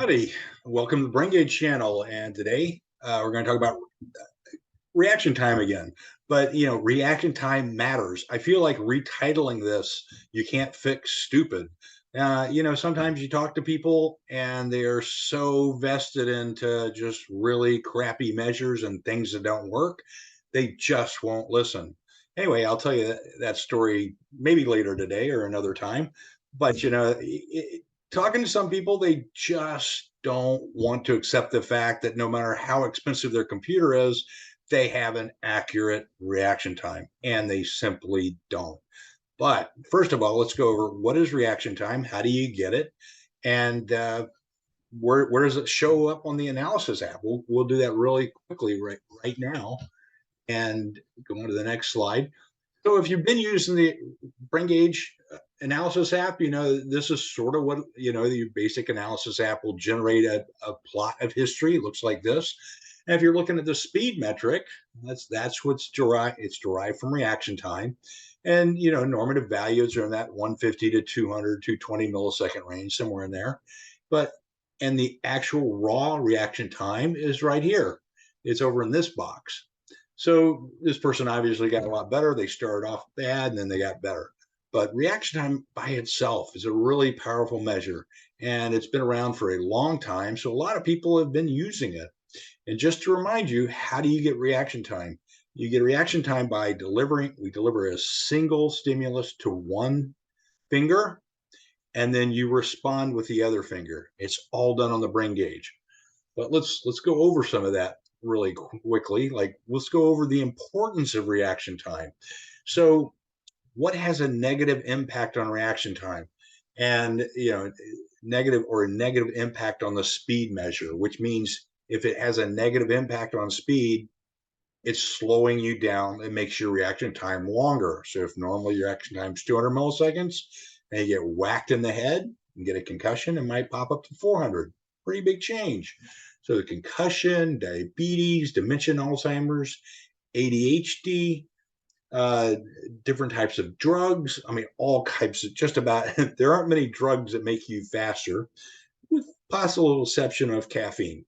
Howdy, welcome to the Brain Gauge channel. And today we're going to talk about reaction time again. But, reaction time matters. I feel like retitling this, you can't fix stupid. Sometimes you talk to people and they're so vested into just really crappy measures and things that don't work, they just won't listen. Anyway, I'll tell you that story maybe later today or another time. But, talking to some people, they just don't want to accept the fact that no matter how expensive their computer is, they have an accurate reaction time, and they simply don't. But first of all, let's go over what is reaction time, how do you get it, and where does it show up on the analysis app? We'll do that really quickly right now, and go on to the next slide. So if you've been using the Brain Gauge analysis app, this is sort of what the basic analysis app will generate a plot of history. It looks like this. And if you're looking at the speed metric, that's what's derived. It's derived from reaction time, and normative values are in that 150 to 200, 220 millisecond range, somewhere in there. But and the actual raw reaction time is right here. It's over in this box. So this person obviously got a lot better. They started off bad and then they got better. But reaction time by itself is a really powerful measure, and it's been around for a long time. So a lot of people have been using it. And just to remind you, how do you get reaction time? You get reaction time by we deliver a single stimulus to one finger, and then you respond with the other finger. It's all done on the Brain Gauge. But let's go over some of that really quickly. Like, let's go over the importance of reaction time. So what has a negative impact on reaction time? And negative impact on the speed measure, which means if it has a negative impact on speed, it's slowing you down. It makes your reaction time longer. So if normally your reaction time is 200 milliseconds and you get whacked in the head and get a concussion, it might pop up to 400. Pretty big change. So the concussion, diabetes, dementia, Alzheimer's, ADHD, different types of drugs. I mean, all types of just about, there aren't many drugs that make you faster, with possible exception of caffeine.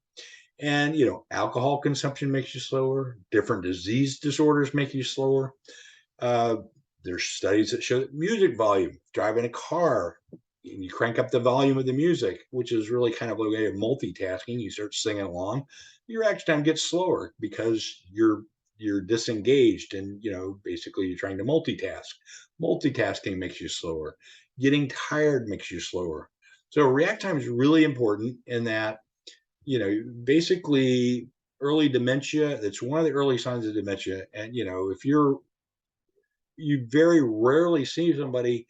And, alcohol consumption makes you slower. Different disease disorders make you slower. There's studies that show that music volume, driving a car, you crank up the volume of the music, which is really kind of a way of multitasking. You start singing along, your reaction time gets slower because you're disengaged, and basically you're trying to multitask. Multitasking makes you slower. Getting tired makes you slower. So react time is really important in that, basically early dementia, that's one of the early signs of dementia. And if you very rarely see somebody,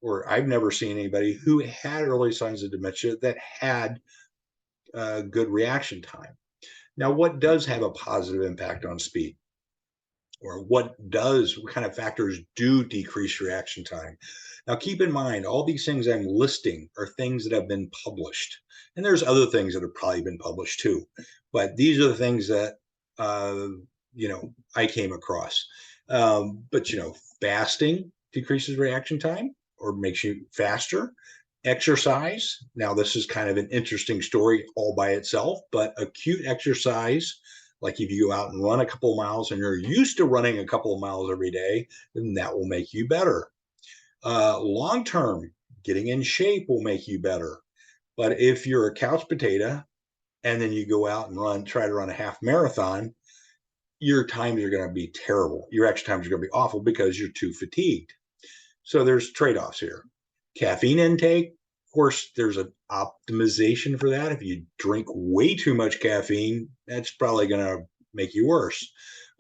or I've never seen anybody who had early signs of dementia that had good reaction time. Now, what does have a positive impact on speed? Or what kind of factors do decrease reaction time? Now, keep in mind, all these things I'm listing are things that have been published. And there's other things that have probably been published too. But these are the things that, I came across. But, fasting decreases reaction time or makes you faster. Exercise. Now, this is kind of an interesting story all by itself, but acute exercise, like if you go out and run a couple of miles and you're used to running a couple of miles every day, then that will make you better. Long term, getting in shape will make you better. But if you're a couch potato and then you go out and try to run a half marathon, your times are going to be terrible. Your extra times are going to be awful because you're too fatigued. So there's trade-offs here. Caffeine intake, of course, there's an optimization for that. If you drink way too much caffeine, that's probably going to make you worse.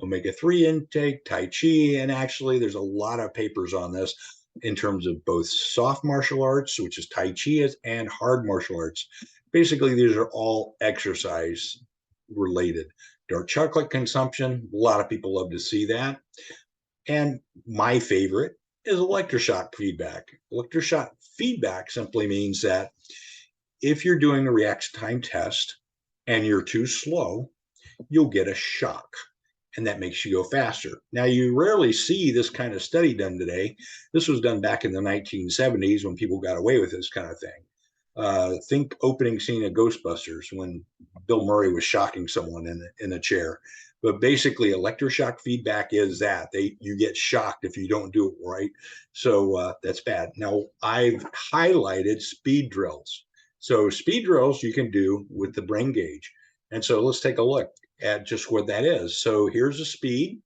Omega-3 intake, Tai Chi, and actually there's a lot of papers on this in terms of both soft martial arts, which is Tai Chi, and hard martial arts. Basically, these are all exercise related. Dark chocolate consumption, a lot of people love to see that. And my favorite is electroshock feedback. Electroshock feedback simply means that if you're doing a reaction time test and you're too slow, you'll get a shock, and that makes you go faster. Now, you rarely see this kind of study done today. This was done back in the 1970s when people got away with this kind of thing. Think opening scene of Ghostbusters when Bill Murray was shocking someone in a chair. But basically, electroshock feedback is that you get shocked if you don't do it right. So that's bad. Now, I've highlighted speed drills. So speed drills you can do with the brain gauge. And so let's take a look at just what that is. So here's a speed.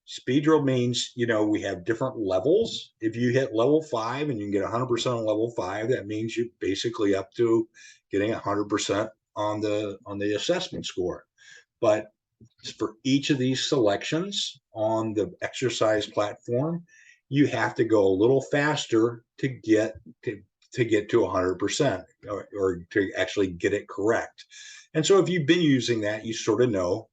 Speed drill means, we have different levels. If you hit level 5 and you can get 100% on level 5, that means you're basically up to getting 100% on the assessment score. But for each of these selections on the exercise platform, you have to go a little faster to get to 100% or to actually get it correct. And so if you've been using that, you sort of know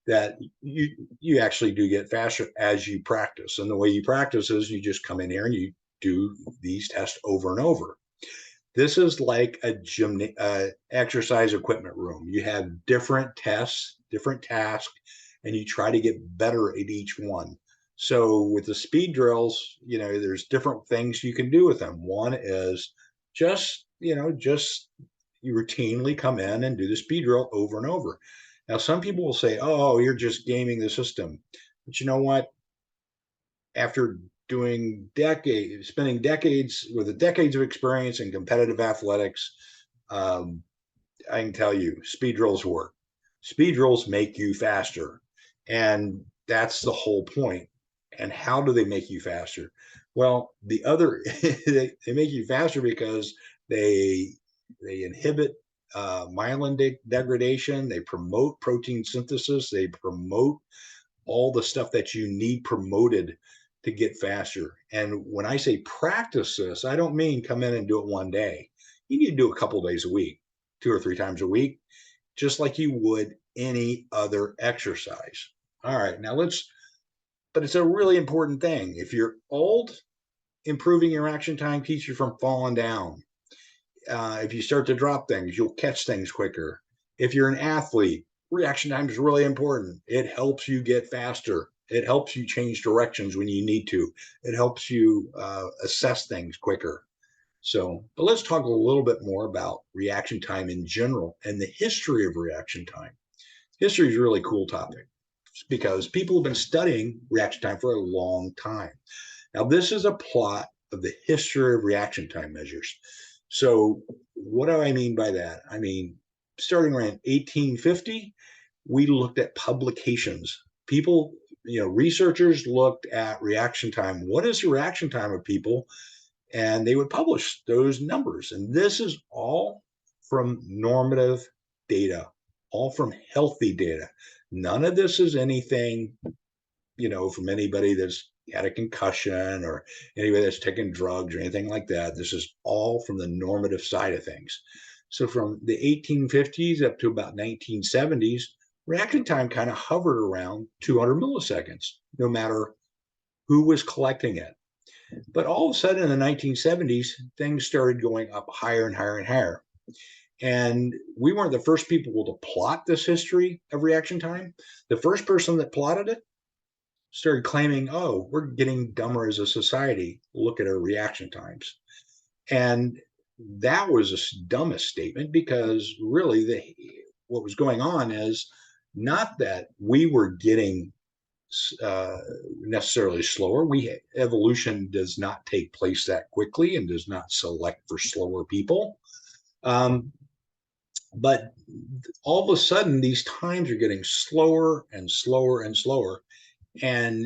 that you actually do get faster as you practice. And the way you practice is you just come in here and you do these tests over and over. This is like a gym exercise equipment room. You have different tests, different tasks, and you try to get better at each one. So with the speed drills, there's different things you can do with them. One is just you routinely come in and do the speed drill over and over. Now, some people will say, oh, you're just gaming the system. But you know what? After spending decades with decades of experience in competitive athletics, I can tell you, speed drills work. Speed drills make you faster. And that's the whole point. And how do they make you faster? Well, they make you faster because they inhibit myelin degradation. They promote protein synthesis. They promote all the stuff that you need promoted to get faster. And when I say practice this, I don't mean come in and do it one day. You need to do it a couple of days a week, 2 or 3 times a week, just like you would any other exercise. All right, but it's a really important thing. If you're old, improving your action time keeps you from falling down. If you start to drop things, you'll catch things quicker. If you're an athlete, reaction time is really important. It helps you get faster. It helps you change directions when you need to. It helps you assess things quicker. But let's talk a little bit more about reaction time in general and the history of reaction time. History is a really cool topic because people have been studying reaction time for a long time. Now, this is a plot of the history of reaction time measures. So what do I mean by that? I mean, starting around 1850, we looked at publications. People, researchers looked at reaction time. What is the reaction time of people? And they would publish those numbers. And this is all from normative data, all from healthy data. None of this is anything, from anybody that's had a concussion or anybody that's taken drugs or anything like that. This is all from the normative side of things. So from the 1850s up to about 1970s, reaction time kind of hovered around 200 milliseconds, no matter who was collecting it. But all of a sudden in the 1970s, things started going up higher and higher and higher. And we weren't the first people to plot this history of reaction time. The first person that plotted it started claiming, oh, we're getting dumber as a society. Look at our reaction times. And that was the dumbest statement because really what was going on is not that we were getting necessarily slower. Evolution does not take place that quickly and does not select for slower people. But all of a sudden, these times are getting slower and slower and slower. And,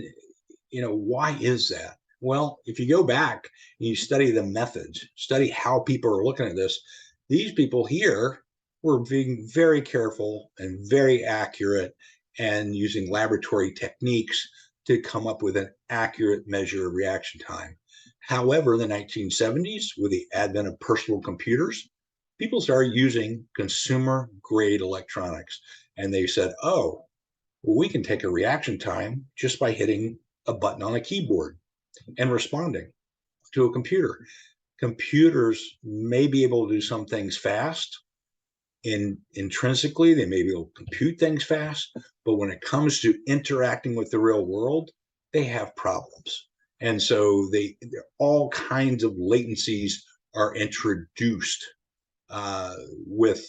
why is that? Well, if you go back and you study the methods, study how people are looking at this, these people here were being very careful and very accurate and using laboratory techniques to come up with an accurate measure of reaction time. However, in the 1970s, with the advent of personal computers, people started using consumer grade electronics. And they said, oh, well, we can take a reaction time just by hitting a button on a keyboard and responding to a computer. Computers may be able to do some things fast. Intrinsically, they may be able to compute things fast, but when it comes to interacting with the real world, they have problems. And so all kinds of latencies are introduced uh, with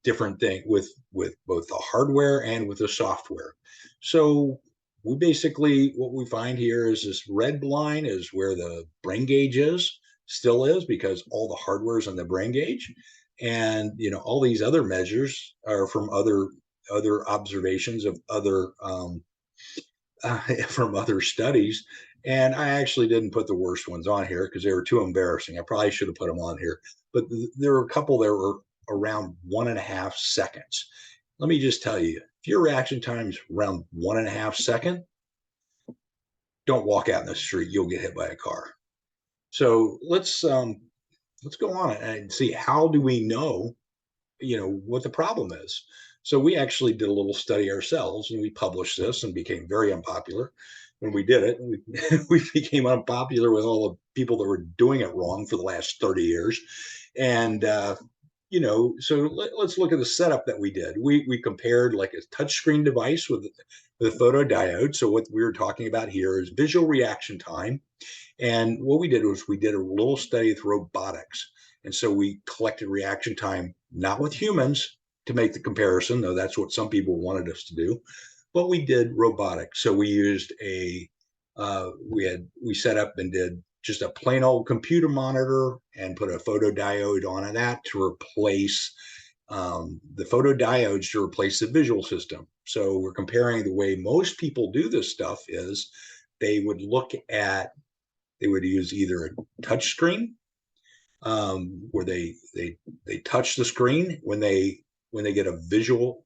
different things, with both the hardware and with the software. So we basically, what we find here is this red line is where the brain gauge is, still is, because all the hardware is on the brain gauge, and all these other measures are from other observations of other from other studies. And I actually didn't put the worst ones on here because they were too embarrassing. I probably should have put them on here, but there were a couple that were around 1.5 seconds. Let me just tell you, if your reaction time is around 1.5 seconds, don't walk out in the street. You'll get hit by a car. So let's go on and see, how do we know what the problem is. So we actually did a little study ourselves, and we published this and became very unpopular when we did it. We, we became unpopular with all the people that were doing it wrong for the last 30 years. And so let's look at the setup that we did. We compared like a touchscreen device with a photodiode. So what we were talking about here is visual reaction time. And what we did was we did a little study with robotics. And so we collected reaction time, not with humans to make the comparison, though that's what some people wanted us to do, but we did robotics. So we used we set up and did just a plain old computer monitor and put a photodiode on that to replace the photodiodes to replace the visual system. So we're comparing the way most people do this stuff is they would use either a touch screen, where they touch the screen when they get a visual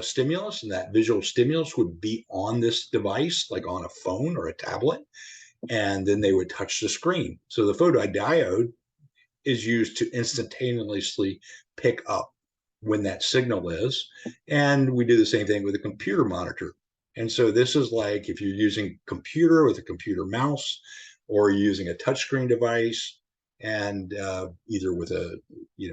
stimulus, and that visual stimulus would be on this device, like on a phone or a tablet, and then they would touch the screen. So the photodiode is used to instantaneously pick up when that signal is, and we do the same thing with a computer monitor. And so this is like if you're using computer with a computer mouse, or using a touchscreen device, and either with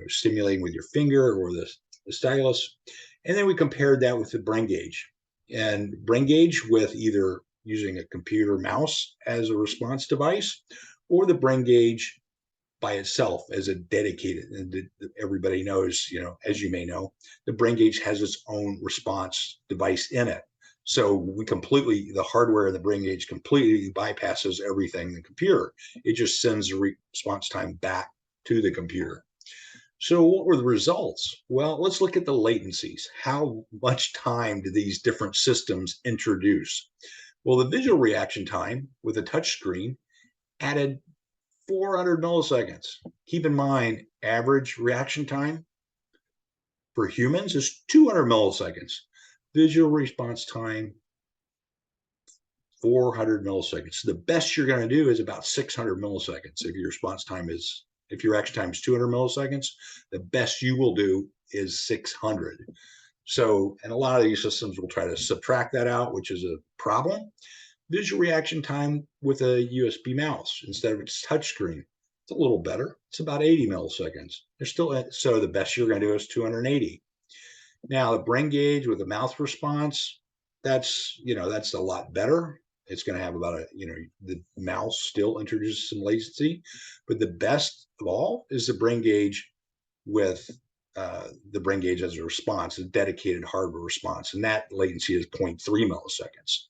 stimulating with your finger or the stylus. And then we compared that with the brain gauge, and brain gauge with either using a computer mouse as a response device, or the brain gauge by itself as a dedicated. And everybody knows, as you may know, the brain gauge has its own response device in it. So the hardware in the brain gauge completely bypasses everything in the computer. It just sends the response time back to the computer. So what were the results? Well, let's look at the latencies. How much time do these different systems introduce? Well, the visual reaction time with a touch screen added 400 milliseconds. Keep in mind, average reaction time for humans is 200 milliseconds. Visual response time, 400 milliseconds. The best you're going to do is about 600 milliseconds. If your reaction time is 200 milliseconds, the best you will do is 600. So, and a lot of these systems will try to subtract that out, which is a problem. Visual reaction time with a USB mouse instead of its touchscreen, it's a little better. It's about 80 milliseconds. So the best you're going to do is 280. Now the brain gauge with a mouth response, that's a lot better. It's going to have about the mouse still introduces some latency, but the best of all is the brain gauge with the brain gauge as a response, a dedicated hardware response, and that latency is 0.3 milliseconds.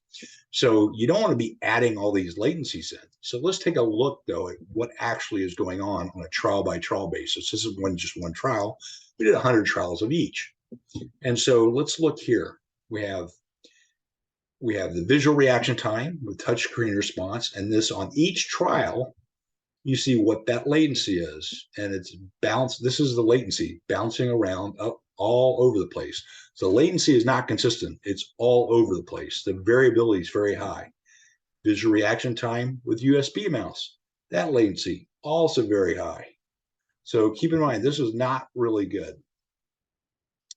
So you don't want to be adding all these latencies in. So let's take a look, though, at what actually is going on a trial by trial basis. This is just one trial. We did 100 trials of each. And so let's look here. We have the visual reaction time with touchscreen response, and this on each trial, you see what that latency is, and it's bounced. This is the latency bouncing around up all over the place. So latency is not consistent. It's all over the place. The variability is very high. Visual reaction time with USB mouse, that latency also very high. So keep in mind, this is not really good.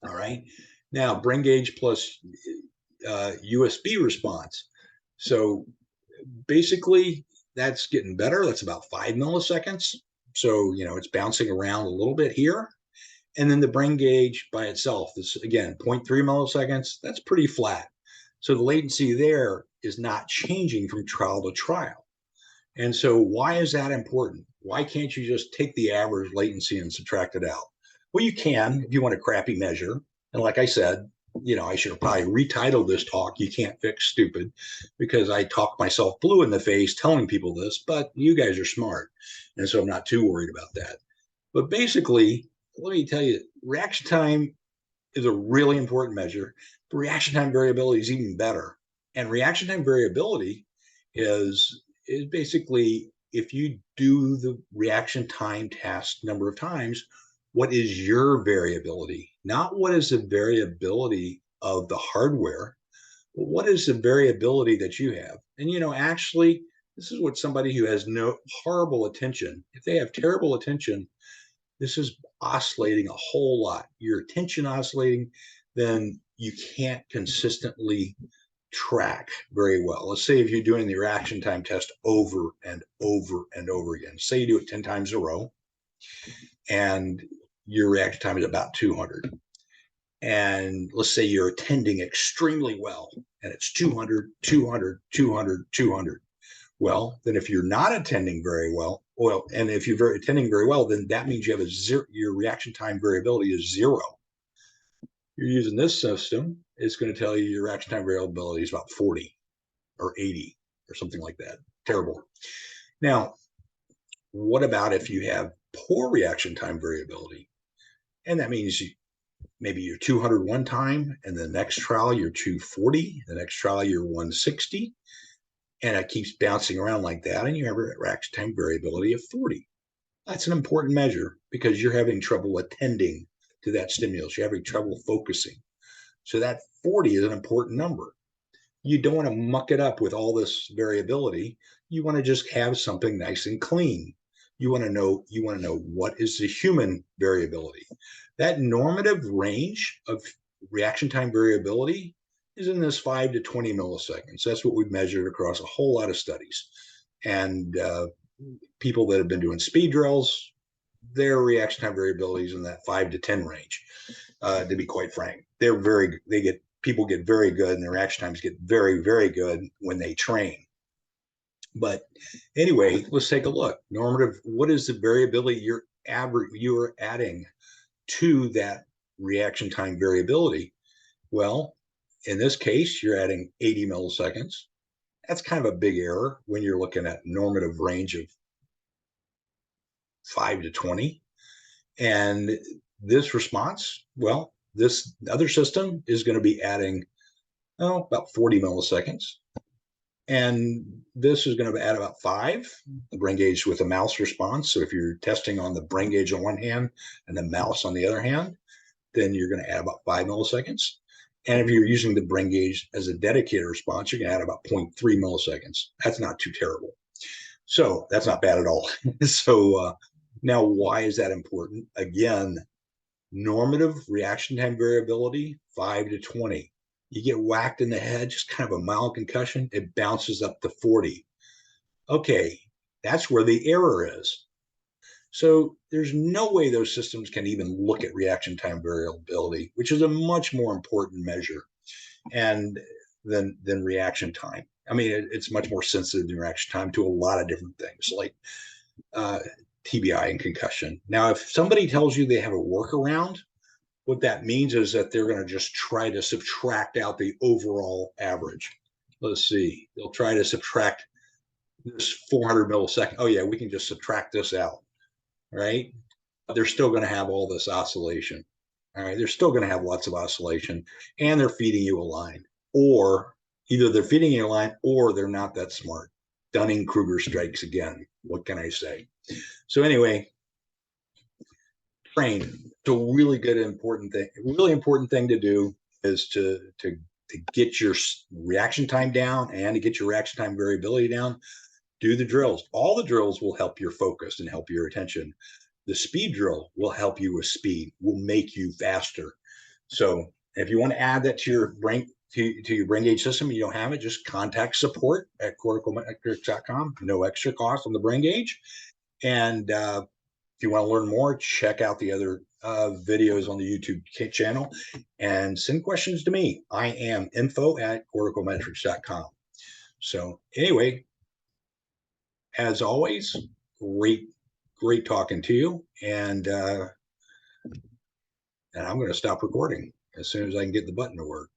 All right. Now, brain gauge plus USB response. So basically, that's getting better. That's about 5 milliseconds. So, it's bouncing around a little bit here. And then the brain gauge by itself is, again, 0.3 milliseconds. That's pretty flat. So the latency there is not changing from trial to trial. And so why is that important? Why can't you just take the average latency and subtract it out? Well, you can if you want a crappy measure. And like I said, I should have probably retitled this talk, You Can't Fix Stupid, because I talk myself blue in the face telling people this, but you guys are smart. And so I'm not too worried about that. But basically, let me tell you, reaction time is a really important measure. But reaction time variability is even better. And reaction time variability is basically if you do the reaction time task number of times, what is your variability? Not what is the variability of the hardware, but what is the variability that you have? And actually, this is what somebody who has no horrible attention, if they have terrible attention, this is oscillating a whole lot. Your attention oscillating, then you can't consistently track very well. Let's say if you're doing the reaction time test over and over and over again, say you do it 10 times in a row, and your reaction time is about 200. And let's say you're attending extremely well, and it's 200, 200, 200, 200. Well, then if you're not attending very well, and if you're attending very well, then that means you have a zero, your reaction time variability is zero. You're using this system, it's going to tell you your reaction time variability is about 40 or 80 or something like that. Terrible. Now, what about if you have poor reaction time variability? And that means maybe you're 200 one time, and the next trial you're 240, the next trial you're 160, and it keeps bouncing around like that, and you have a reaction time variability of 40. That's an important measure because you're having trouble attending to that stimulus. You're having trouble focusing. So that 40 is an important number. You don't want to muck it up with all this variability. You want to just have something nice and clean. You want to know what is the human variability. That normative range of reaction time variability is in this 5 to 20 milliseconds. That's what we've measured across a whole lot of studies. And people that have been doing speed drills, their reaction time variability is in that 5 to 10 range. To be quite frank, people get very good, and their reaction times get very, very good when they train. But anyway, let's take a look. Normative, what is the variability you're adding to that reaction time variability? Well, in this case, you're adding 80 milliseconds. That's kind of a big error when you're looking at normative range of 5 to 20. And this response, well, this other system is going to be adding about 40 milliseconds. And this is going to add about 5, the brain gauge with a mouse response. So if you're testing on the brain gauge on one hand and the mouse on the other hand, then you're going to add about 5 milliseconds. And if you're using the brain gauge as a dedicated response, you're going to add about 0.3 milliseconds. That's not too terrible. So that's not bad at all. So now, why is that important? Again, normative reaction time variability, 5 to 20. You get whacked in the head, just kind of a mild concussion, it bounces up to 40. Okay, that's where the error is. So there's no way those systems can even look at reaction time variability, which is a much more important measure and than reaction time. I mean, it's much more sensitive than reaction time to a lot of different things like TBI and concussion. Now, if somebody tells you they have a workaround, what that means is that they're going to just try to subtract out the overall average. Let's see, they'll try to subtract this 400 millisecond. Oh yeah, we can just subtract this out, right? But they're still going to have all this oscillation. All right, they're still going to have lots of oscillation, and they're feeding you a line, or either they're feeding you a line or they're not that smart. Dunning-Kruger strikes again. What can I say? So anyway, train. It's a really good, important thing. A really important thing to do is to get your reaction time down and to get your reaction time variability down. Do the drills. All the drills will help your focus and help your attention. The speed drill will help you with speed, will make you faster. So if you want to add that to your brain gauge system, you don't have it, just contact support at corticalmetrics.com. No extra cost on the brain gauge. And if you want to learn more, check out the other videos on the YouTube channel and send questions to me. I am info@corticalmetrics.com. So anyway, as always, great talking to you. And and I'm going to stop recording as soon as I can get the button to work.